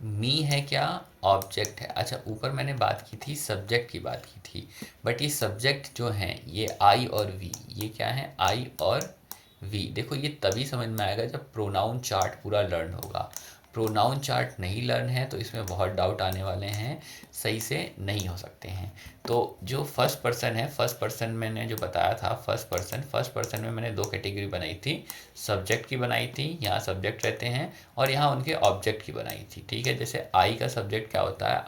Speaker 1: मी है क्या, ऑब्जेक्ट है। अच्छा, ऊपर मैंने बात की थी, सब्जेक्ट की बात की थी, बट ये सब्जेक्ट जो हैं ये आई और वी, ये क्या है, आई और वी। देखो ये तभी समझ में आएगा जब प्रोनाउन चार्ट पूरा लर्न होगा। प्रोनाउन चार्ट नहीं लर्न है तो इसमें बहुत डाउट आने वाले हैं, सही से नहीं हो सकते हैं। तो जो फर्स्ट पर्सन है, फर्स्ट पर्सन मैंने जो बताया था, फर्स्ट पर्सन में मैंने दो कैटेगरी बनाई थी, सब्जेक्ट की बनाई थी, यहाँ सब्जेक्ट रहते हैं और यहाँ उनके ऑब्जेक्ट की बनाई थी, ठीक है। जैसे आई का सब्जेक्ट क्या होता है,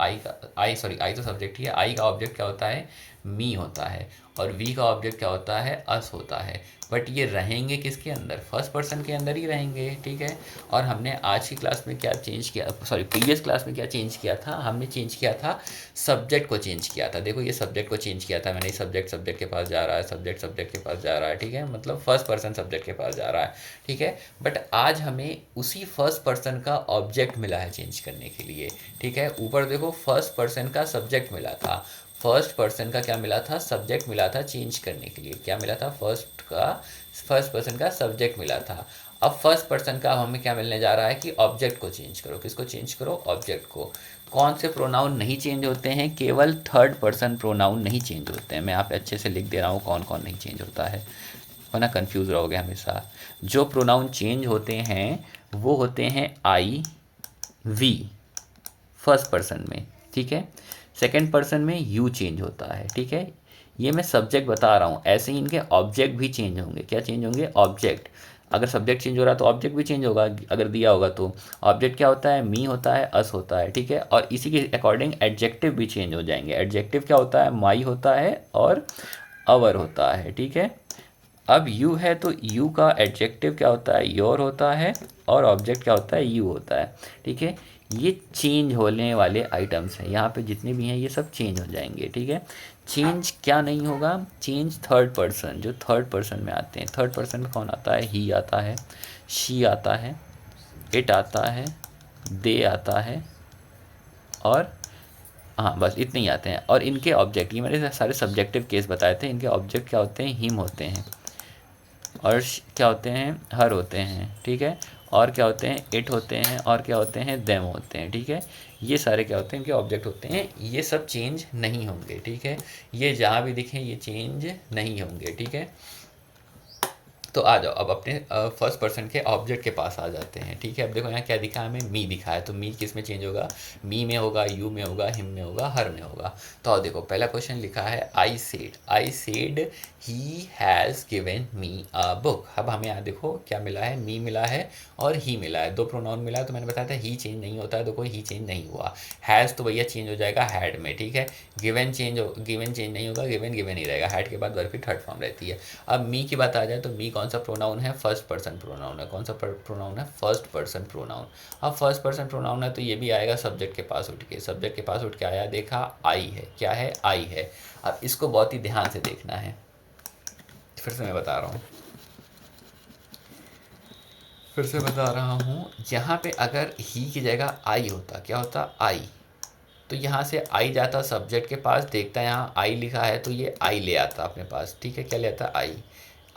Speaker 1: आई तो सब्जेक्ट ही है, आई का ऑब्जेक्ट क्या होता है, मी होता है, और वी का ऑब्जेक्ट क्या होता है, अस होता है। बट ये रहेंगे किसके अंदर, फर्स्ट पर्सन के अंदर ही रहेंगे, ठीक है। और हमने आज की क्लास में क्या चेंज किया, सॉरी प्रीवियस क्लास में क्या चेंज किया था, हमने चेंज किया था सब्जेक्ट को चेंज किया था। देखो ये सब्जेक्ट को चेंज किया था मैंने, सब्जेक्ट के पास जा रहा है, सब्जेक्ट के पास जा रहा है, ठीक है, मतलब फर्स्ट पर्सन सब्जेक्ट के पास जा रहा है, ठीक है। बट आज हमें उसी फर्स्ट पर्सन का ऑब्जेक्ट मिला है चेंज करने के लिए, ठीक है। ऊपर देखो फर्स्ट पर्सन का सब्जेक्ट मिला था, फर्स्ट पर्सन का क्या मिला था, सब्जेक्ट मिला था चेंज करने के लिए। क्या मिला था, फर्स्ट पर्सन का सब्जेक्ट मिला था। अब फर्स्ट पर्सन का हमें क्या मिलने जा रहा है कि ऑब्जेक्ट को चेंज करो। किसको चेंज करो, ऑब्जेक्ट को। कौन से प्रोनाउन नहीं चेंज होते हैं, केवल थर्ड पर्सन प्रोनाउन नहीं चेंज होते हैं। मैं यहाँ पे अच्छे से लिख दे रहा हूँ कौन कौन नहीं चेंज होता है, वरना कंफ्यूज रहोगे हमेशा। जो प्रोनाउन चेंज होते हैं वो होते हैं आई, वी फर्स्ट पर्सन में, ठीक है। सेकंड पर्सन में यू चेंज होता है, ठीक है। ये मैं सब्जेक्ट बता रहा हूँ, ऐसे ही इनके ऑब्जेक्ट भी चेंज होंगे। क्या चेंज होंगे, ऑब्जेक्ट। अगर सब्जेक्ट चेंज हो रहा है तो ऑब्जेक्ट भी चेंज होगा, अगर दिया होगा तो। ऑब्जेक्ट क्या होता है, मी होता है, अस होता है, ठीक है। और इसी के अकॉर्डिंग एडजेक्टिव भी चेंज हो जाएंगे। एडजेक्टिव क्या होता है, माई होता है और अवर होता है, ठीक है। अब यू है तो यू का एडजेक्टिव क्या होता है, योर होता है, और ऑब्जेक्ट क्या होता है, यू होता है, ठीक है। ये चेंज होने वाले आइटम्स हैं, यहाँ पे जितने भी हैं ये सब चेंज हो जाएंगे, ठीक है। चेंज क्या नहीं होगा, चेंज थर्ड पर्सन, जो थर्ड पर्सन में आते हैं। थर्ड पर्सन में कौन आता है, ही आता है, शी आता है, इट आता है, दे आता है, और हाँ बस इतने ही आते हैं। और इनके ऑब्जेक्ट, ये मैंने सारे सब्जेक्टिव केस बताए थे, इनके ऑब्जेक्ट क्या होते हैं, हिम होते हैं, और क्या होते हैं, हर होते हैं, ठीक है। और क्या होते हैं, इट होते हैं, और क्या होते हैं, देम होते हैं, ठीक है। ये सारे क्या होते हैं, इनके ऑब्जेक्ट होते हैं। ये सब चेंज नहीं होंगे, ठीक है। ये जहाँ भी दिखें ये चेंज नहीं होंगे, ठीक है। तो आ जाओ अब अपने फर्स्ट पर्सन के ऑब्जेक्ट के पास आ जाते हैं, ठीक है। अब देखो यहाँ क्या दिखा है, हमें मी दिखा है, तो मी किस में चेंज होगा, मी में होगा, यू में होगा, हिम में होगा, हर में होगा। तो आओ देखो पहला क्वेश्चन लिखा है I said he has given me a book. अब हमें यहाँ देखो क्या मिला है, मी मिला है और ही मिला है, दो प्रोनाउन मिला है। तो मैंने बताया था ही चेंज नहीं होता है, देखो ही चेंज नहीं हुआ। हैज़ तो भैया चेंज हो जाएगा हैड में, ठीक है। गिवन चेंज नहीं होगा, गिवन गिवन ही रहेगा, हैड के बाद वर्ब की थर्ड फॉर्म रहती है। अब मी की बात आ जाए तो मी कौन सा प्रोनाउन है, फर्स्ट पर्सन प्रोनाउन है। कौन सा प्रोनाउन है, फर्स्ट पर्सन प्रोनाउन। अब फर्स्ट पर्सन प्रोनाउन है तो ये भी आएगा सब्जेक्ट के पास उठ के, सब्जेक्ट के पास उठ के आया, देखा आई है, क्या है, आई है। अब इसको बहुत ही ध्यान से देखना है, फिर से मैं बता रहा हूँ, फिर से बता रहा हूँ। यहाँ पे अगर ही की जगह आई होता, क्या होता, आई, तो यहाँ से आई जाता सब्जेक्ट के पास, देखता यहाँ आई लिखा है तो ये आई ले आता अपने पास, ठीक है। क्या ले आता, आई।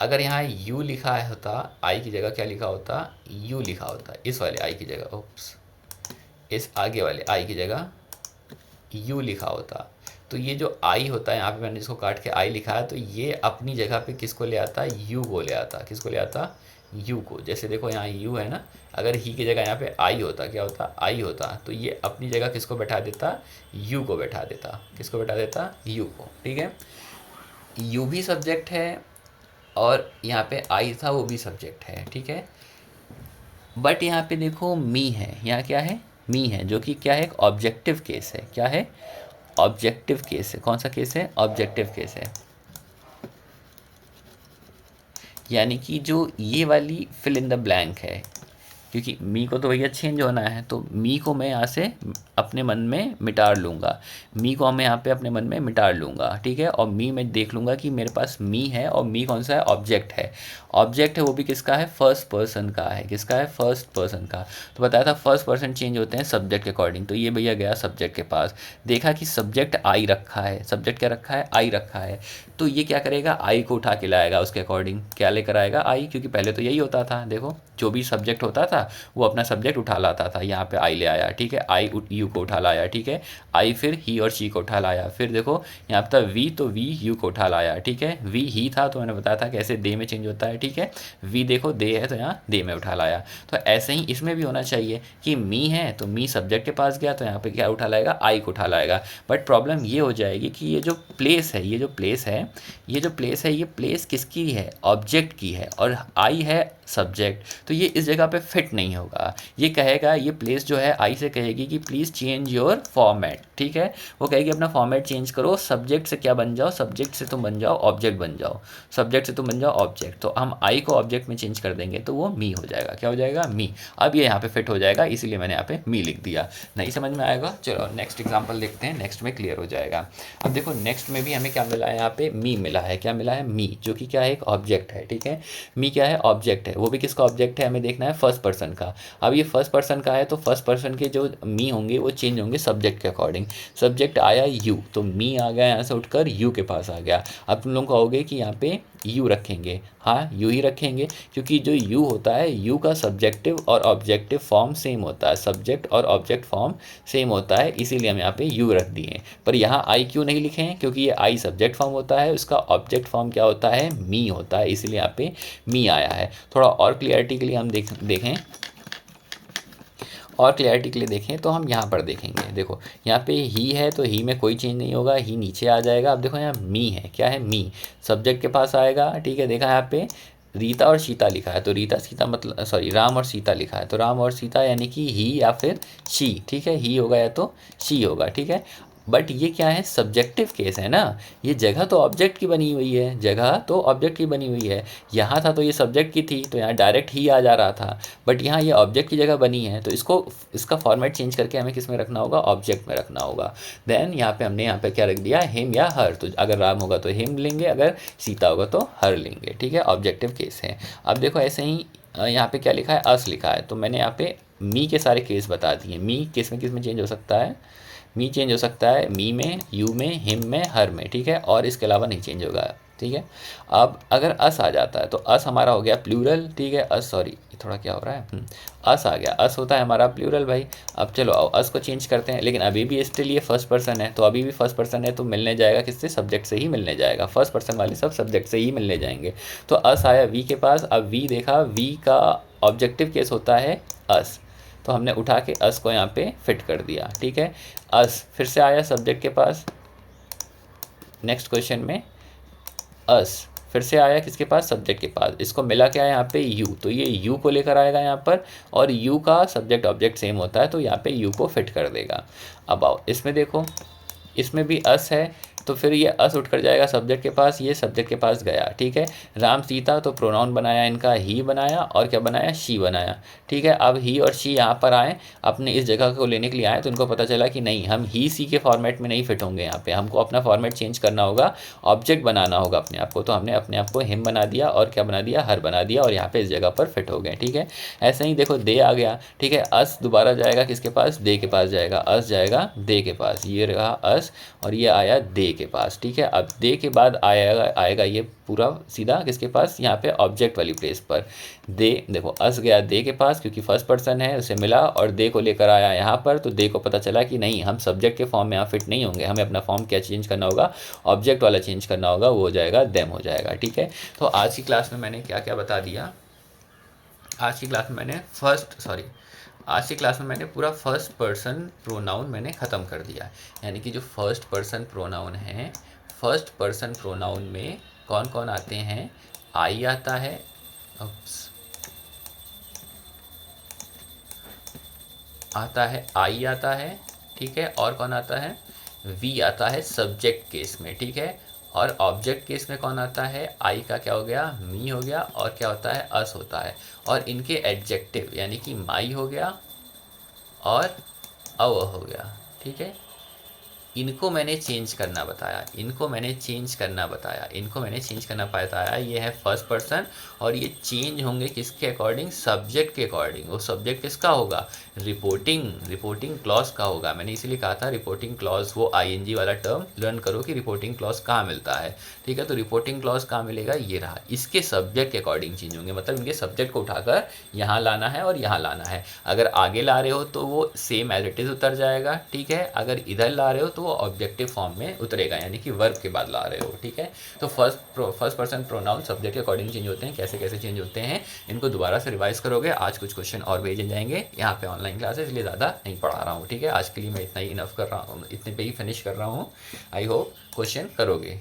Speaker 1: अगर यहाँ यू लिखा है होता, आई की जगह क्या लिखा होता, यू लिखा होता, इस वाले आई की जगह, ओप्स, इस आगे वाले आई की जगह यू लिखा होता। तो ये जो आई होता है, यहाँ पे मैंने इसको काट के आई लिखा है, तो ये अपनी जगह पे किसको ले आता, यू को ले आता। किसको ले आता, यू को। जैसे देखो यहाँ यू है ना, अगर ही की जगह यहाँ पे आई होता, क्या होता, आई होता, तो ये अपनी जगह किसको बैठा देता, यू को बैठा देता। किसको बैठा देता, यू को, ठीक है। यू भी सब्जेक्ट है और यहाँ पे आई था वो भी सब्जेक्ट है, ठीक है। बट यहाँ पे देखो मी है, यहाँ क्या है, मी है, जो कि क्या है, एक ऑब्जेक्टिव केस है। क्या है, ऑब्जेक्टिव केस है। कौन सा केस है, ऑब्जेक्टिव केस है। यानी कि जो ये वाली फिल इन द ब्लैंक है, क्योंकि मी को तो भैया चेंज होना है, तो मी को मैं यहाँ से अपने मन में मिटा लूँगा, मी को मैं यहाँ पे अपने मन में मिटा लूँगा, ठीक है। और मी मैं देख लूँगा कि मेरे पास मी है, और मी कौन सा है, ऑब्जेक्ट है। ऑब्जेक्ट है वो भी किसका है, फर्स्ट पर्सन का है। किसका है, फर्स्ट पर्सन का। तो बताया था फर्स्ट पर्सन चेंज होते हैं सब्जेक्ट के अकॉर्डिंग। तो ये भैया गया सब्जेक्ट के पास, देखा कि सब्जेक्ट आई रखा है, सब्जेक्ट क्या रखा है, आई रखा है। तो ये क्या करेगा, आई को उठा के लाएगा उसके अकॉर्डिंग। क्या लेकर आएगा, आई, क्योंकि पहले तो यही होता था, देखो जो भी सब्जेक्ट होता था वो अपना सब्जेक्ट उठा लाता था। यहाँ पे आई ले आया, ठीक है, आई यू को उठा लाया, ठीक है। आई फिर ही और शी को उठा लाया। फिर देखो यहाँ पे था वी, तो वी यू को उठा लाया, ठीक है। वी ही था तो मैंने बताया था कैसे दे में चेंज होता है, ठीक है। वी देखो दे है तो यहाँ दे में उठा लाया। तो ऐसे ही इसमें भी होना चाहिए कि मी है तो मी सब्जेक्ट के पास गया तो यहाँ पे क्या उठा लाएगा, आई को उठा लाएगा। बट प्रॉब्लम ये हो जाएगी कि ये जो प्लेस है, ये जो प्लेस है, ये प्लेस किसकी है, ऑब्जेक्ट की है, और आई है सब्जेक्ट, तो ये इस जगह पे फिट नहीं होगा। ये कहेगा, ये प्लेस जो है आई से कहेगी कि प्लीज़ चेंज योर फॉर्मेट, ठीक है। वो कहेगी अपना फॉर्मेट चेंज करो, सब्जेक्ट से क्या बन जाओ, सब्जेक्ट से तुम बन जाओ ऑब्जेक्ट बन जाओ, सब्जेक्ट से तुम बन जाओ ऑब्जेक्ट। तो हम आई को ऑब्जेक्ट में चेंज कर देंगे तो वो मी हो जाएगा। क्या हो जाएगा, मी। अब ये यहाँ पे फिट हो जाएगा, इसीलिए मैंने यहाँ पे मी लिख दिया। नहीं समझ में आएगा, चलो नेक्स्ट एग्जाम्पल देखते हैं, नेक्स्ट में क्लियर हो जाएगा। अब देखो नेक्स्ट में भी हमें क्या मिला है, यहाँ पे मी मिला है। क्या मिला है, मी, जो कि क्या है, एक ऑब्जेक्ट है, ठीक है। मी क्या है, ऑब्जेक्ट है, वो भी किसका ऑब्जेक्ट है, हमें देखना है फर्स्ट पर्सन का। अब ये फर्स्ट पर्सन का है तो फर्स्ट पर्सन के जो मी होंगे वो चेंज होंगे सब्जेक्ट के अकॉर्डिंग। सब्जेक्ट आया यू, तो मी आ गया यहाँ से उठकर यू के पास आ गया। अब तुम लोग कहोगे कि यहाँ पे यू रखेंगे, हाँ यू ही रखेंगे, क्योंकि जो यू होता है, यू का सब्जेक्टिव और ऑब्जेक्टिव फॉर्म सेम होता है, सब्जेक्ट और ऑब्जेक्ट फॉर्म सेम होता है, इसीलिए हम यहाँ पे यू रख दिए। पर यहाँ आई क्यों नहीं लिखे हैं, क्योंकि ये आई सब्जेक्ट फॉर्म होता है, उसका ऑब्जेक्ट फॉर्म क्या होता है, मी होता है, इसीलिए यहाँ पे मी आया है। थोड़ा और क्लियरिटी के लिए हम देखें, और क्लैरिटी के लिए देखें तो हम यहाँ पर देखेंगे। देखो यहाँ पे ही है तो ही में कोई चेंज नहीं होगा, ही नीचे आ जाएगा। अब देखो यहाँ मी है, क्या है, मी सब्जेक्ट के पास आएगा, ठीक है। देखा यहाँ पे रीता और सीता लिखा है, तो रीता सीता मतलब सॉरी राम और सीता लिखा है, तो राम और सीता यानी कि ही या फिर शी, ठीक है। ही होगा या तो शी होगा, ठीक है। बट ये क्या है, सब्जेक्टिव केस है ना, ये जगह तो ऑब्जेक्ट की बनी हुई है, जगह तो ऑब्जेक्ट की बनी हुई है। यहाँ था तो ये सब्जेक्ट की थी तो यहाँ डायरेक्ट ही आ जा रहा था, बट यहाँ ये ऑब्जेक्ट की जगह बनी है, तो इसका फॉर्मेट चेंज करके हमें किस में रखना होगा, ऑब्जेक्ट में रखना होगा। देन यहाँ पे हमने यहाँ पे क्या रख दिया, हिम या हर। तो अगर राम होगा तो हिम लेंगे, अगर सीता होगा तो हर लेंगे, ठीक है। ऑब्जेक्टिव केस है। अब देखो ऐसे ही यहाँ पे क्या लिखा है, अस लिखा है, तो मैंने यहाँ पे मी के सारे केस बता दिए। मी किस में चेंज हो सकता है, मी चेंज हो सकता है मी में, यू में, हिम में, हर में, ठीक है, और इसके अलावा नहीं चेंज होगा, ठीक है। अब अगर अस आ जाता है तो अस हमारा हो गया प्लूरल, ठीक है, अस, सॉरी ये थोड़ा क्या हो रहा है, अस आ गया, अस होता है हमारा प्लूरल भाई। अब चलो अस को चेंज करते हैं, लेकिन अभी भी स्टिल ये फर्स्ट पर्सन है, तो अभी भी फर्स्ट पर्सन है तो मिलने जाएगा किससे, सब्जेक्ट से ही मिलने जाएगा, फर्स्ट पर्सन वाले सब सब्जेक्ट से ही मिलने जाएंगे। तो अस आया वी के पास, अब वी देखा, वी का ऑब्जेक्टिव केस होता है अस, तो हमने उठा के अस को यहाँ पे फिट कर दिया, ठीक है। अस फिर से आया सब्जेक्ट के पास, नेक्स्ट क्वेश्चन में अस फिर से आया किसके पास, सब्जेक्ट के पास, इसको मिला क्या है यहाँ पे यू, तो ये यू को लेकर आएगा यहाँ पर, और यू का सब्जेक्ट ऑब्जेक्ट सेम होता है तो यहाँ पे यू को फिट कर देगा। अब आओ इसमें देखो, इसमें भी अस है, तो फिर ये अस उठ कर जाएगा सब्जेक्ट के पास, ये सब्जेक्ट के पास गया, ठीक है। राम सीता तो प्रोनाउन बनाया इनका ही बनाया, और क्या बनाया, शी बनाया, ठीक है। अब ही और शी यहाँ पर आए, अपने इस जगह को लेने के लिए आए, तो इनको पता चला कि नहीं, हम ही सी के फॉर्मेट में नहीं फिट होंगे, यहाँ पे हमको अपना फॉर्मेट चेंज करना होगा, ऑब्जेक्ट बनाना होगा अपने आप को, तो हमने अपने आप को हिम बना दिया और क्या बना दिया, हर बना दिया, और यहाँ पे इस जगह पर फिट हो गए, ठीक है। ऐसे ही देखो दे आ गया, ठीक है, अस दोबारा जाएगा किसके पास, दे के पास जाएगा, अस जाएगा दे के पास, ये रहा अस और ये आया दे के पास, ठीक है। अब दे के बाद आएगा ये पूरा सीधा किसके पास, यहाँ पे ऑब्जेक्ट वाली प्लेस पर, दे, देखो अस गया दे के पास क्योंकि फर्स्ट पर्सन है, उसे मिला और दे को लेकर आया यहाँ पर, तो दे को पता चला कि नहीं, हम सब्जेक्ट के फॉर्म में यहाँ फिट नहीं होंगे, हमें अपना फॉर्म क्या चेंज करना होगा, ऑब्जेक्ट वाला चेंज करना होगा, वो हो जाएगा देम हो जाएगा, ठीक है। तो आज की क्लास में मैंने क्या क्या बता दिया, आज की क्लास में मैंने आज की क्लास में मैंने पूरा फर्स्ट पर्सन प्रोनाउन मैंने ख़त्म कर दिया है, यानी कि जो फर्स्ट पर्सन प्रोनाउन है, फर्स्ट पर्सन प्रोनाउन में कौन कौन आते हैं, आई आता है, आई आता है, ठीक है, और कौन आता है, वी आता है सब्जेक्ट केस में, ठीक है, और ऑब्जेक्ट केस में कौन आता है, आई का क्या हो गया, मी हो गया, और क्या होता है, अस होता है, और इनके एडजेक्टिव यानी कि माई हो गया और अव हो गया, ठीक है। इनको मैंने चेंज करना बताया, इनको मैंने चेंज करना बताया, ये है फर्स्ट पर्सन, और ये चेंज होंगे किसके अकॉर्डिंग, सब्जेक्ट के अकॉर्डिंग। वो सब्जेक्ट किसका होगा, रिपोर्टिंग क्लॉज का होगा। मैंने इसीलिए कहा था रिपोर्टिंग क्लॉज, वो आईएनजी वाला टर्म लर्न करो कि रिपोर्टिंग क्लॉज कहाँ मिलता है, ठीक है। तो रिपोर्टिंग क्लॉज कहाँ मिलेगा, ये रहा, इसके सब्जेक्ट के अकॉर्डिंग चेंज होंगे, मतलब इनके सब्जेक्ट को उठाकर यहाँ लाना है और यहाँ लाना है। अगर आगे ला रहे हो तो वो सेम एज इट इज़ उतर जाएगा, ठीक है। अगर इधर ला रहे हो तो वो ऑब्जेक्टिव फॉर्म में उतरेगा, यानी कि वर्ब के बाद ला रहे हो, ठीक है। तो फर्स्ट पर्सन प्रोनाउन सब्जेक्ट के अकॉर्डिंग चेंज होते हैं, कैसे कैसे चेंज होते हैं, इनको दोबारा से रिवाइज करोगे। आज कुछ क्वेश्चन और भेजे जाएंगे यहाँ पे ऑनलाइन क्लास है, इसलिए ज़्यादा नहीं पढ़ा रहा हूँ, ठीक है। आज के लिए मैं इतना ही इनफ कर रहा हूँ, इतने पे ही फिनिश कर रहा हूँ। आई होप क्वेश्चन करोगे,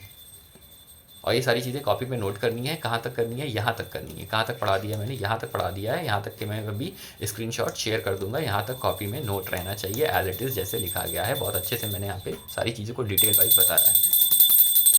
Speaker 1: और ये सारी चीज़ें कॉपी पे नोट करनी है। कहाँ तक करनी है, यहाँ तक करनी है। कहाँ तक पढ़ा दिया मैंने, यहाँ तक पढ़ा दिया है, यहाँ तक के मैं अभी स्क्रीनशॉट शेयर कर दूंगा। यहाँ तक कॉपी में नोट रहना चाहिए एज इट इज़ जैसे लिखा गया है। बहुत अच्छे से मैंने यहाँ पे सारी चीज़ों को डिटेल वाइज बताया है।